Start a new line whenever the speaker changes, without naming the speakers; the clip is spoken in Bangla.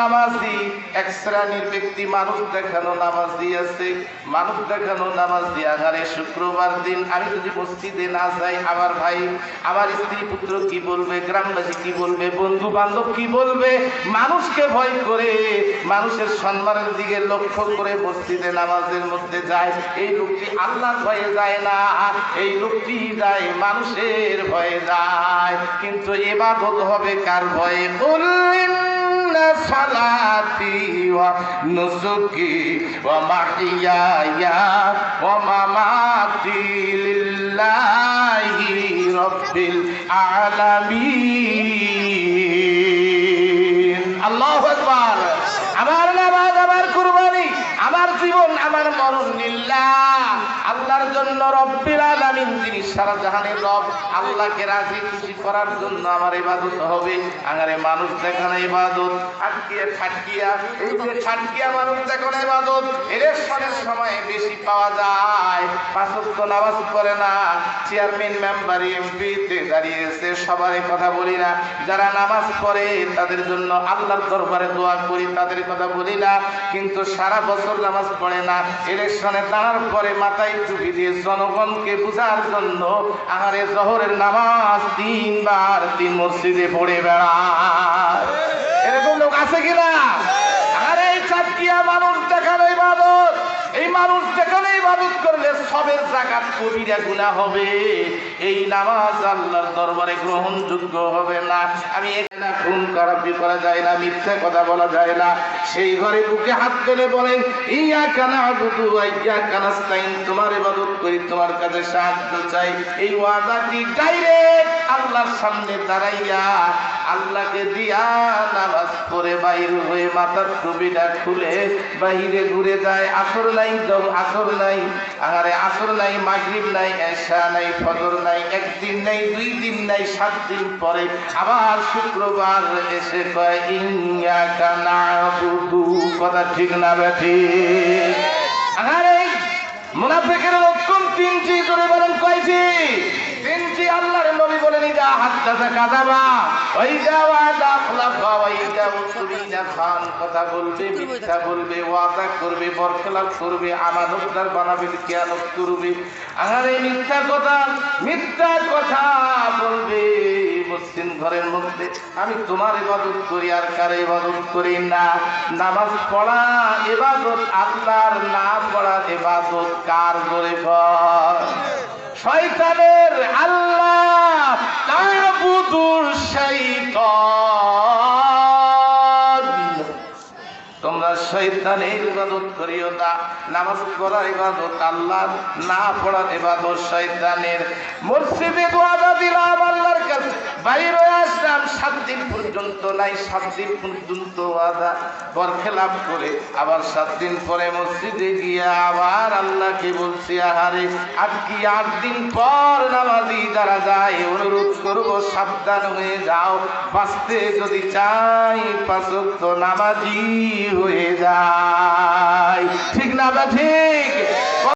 নামাজি, এক শ্রেণীর ব্যক্তি মানুষ দেখানো নামাজি আছে। মানুষ দেখানো নামাজি আহারে শুক্রবার দিন আমি যদি মসজিদে না যাই, আমার ভাই, আমার স্ত্রী পুত্র কি বলবে, গ্রামবাসী কি বলবে, বন্ধু বান্ধব কি বলবে, মানুষকে ভয় করে, মানুষের সম্মানের দিকে লক্ষ্য করে মসজিদে নামাজের মধ্যে যায়। এই লোকটি আল্লাহর ভয়ে যায় না, এই লোকটি যায় মানুষের ভয়ে যায়। কিন্তু ইবাদত হবে কার ভয়ে? সালাতি ওয়া নুসুকি ওয়া মাহইয়ায়া ওয়া মামাতি লিল্লাহি রাব্বিল আলামিন। আল্লাহু আকবার। আমার নামাজ, আমার কুরবানি, আমার জীবন, আমার মরণ লিল্লাহ, আল্লাহর জন্য, রব্বিল আলামিন, যিনি সারা জাহানের রব। আল্লাহকে রাজি খুশি করার জন্য আমার ইবাদত হবে। আগারে মানুষ দেখানো ইবাদত, আটকিয়া ঠাটকিয়া, এই যে ঠাটকিয়া মানুষ দেখানো ইবাদত, ইলেকশনের সময় বেশি পাওয়া যায়। 5 ওয়াক্ত নামাজ পড়ে না, চেয়ারম্যান, মেম্বার, এমপিতে দাঁড়িয়েছে, সবার কথা বলি না। যারা নামাজ পড়ে তাদের জন্য আল্লাহর দরবারে দোয়া করি, তাদের কথা বলি না। কিন্তু সারা বছর নামাজ পড়ে না, ইলেকশনে দাঁড়ার পরে মাথায় টুপি দিয়ে জনগণকে বুঝার জন্য আহারে জোহরের নামাজ 3 বার 3 মসজিদে পড়ে বেড়ায়। এরকম লোক আছে কিনা? আরে এই চাটকিয়া মানুষ দেখানো ইবাদত, এই মানুষ দেখানো ইবাদত করলে সবের জাকাত কবিরা গুনাহ হবে। এই নামাজ আল্লাহর দরবারে গ্রহণযোগ্য হবে না। আমি এখানে খুন খারাপি করা যায় না, মিথ্যা কথা বলা যায় না। সেই ঘরে বুকে হাত তুলে বলেন, ইয়াকা না'বুদু ওয়া ইয়াকা নাস্তাইন, তোমার ইবাদত করি, তোমার কাছে সাহায্য চাই। এই ওয়াদাটি ডাইরেক্ট আল্লাহর সামনে দাঁড়াইয়া আল্লাহকে দিয়া নামাজ পড়ে বাইর হয়ে মাথার টুপিটা খুলে বাইরে ঘুরে যায়। আসর নাই, আসর নাই, আরে আসর নাই, মাগরিব নাই, এশা নাই, ফজর নাই, একদিন নাই, 2 দিন নাই, 7 দিন পরে আবার শুক্রবার এসে কয় ইয়াকা না'বুদু। কথা ঠিক না বেঠিক? আরে মুনাফিকের লক্ষণ 3টি, করে বলেন কয়টি? 3টি। আল্লাহর নবী বলেন, ইদা হাদাসা কাযাবা ওয়া ইদা ওয়াদা খালাফা ওয়া ইদা উসরিনা খান, কথা বলবে, মিথ্যা বলবে, ওয়াদা করবে, বরখেলাপ করবে, আমানতদার বানাবে, খেয়ানত করবে। আরে মিথ্যা কথা বলবে মুসলিম ঘরের মধ্যে। আমি তোমার ইবাদত করি আর কার ইবাদত করি না। নামাজ পড়া ইবাদত, আল্লাহর না পড়া ইবাদত কার? করে কর শয়তানের। আল্লাহ তা'বুদুর শাইতান, তোমরা শয়তানের ইবাদত করিও না। নামাজ পড়ার ইবাদত আল্লাহর, না পড়ার ইবাদত শয়তানের। মসজিদে ওয়াদা দিলাম আল্লাহর কাছে, বাইরে হয়ে আসলাম, 7 দিন পর্যন্ত নাই, 7 দিন পর্যন্ত ওয়াদা, বরখেলাপ করে আবার 7 দিন পরে মসজিদে গিয়ে আবার আল্লাহকে বলছি, আহারে আজকে 8 দিন পর নামাজি যারা যায়, অনুরোধ করবো সাবধান হয়ে যাও, বাঁচতে যদি চাই 5 ওয়াক্ত নামাজি হয়ে যায়। ঠিক না বা ঠিক?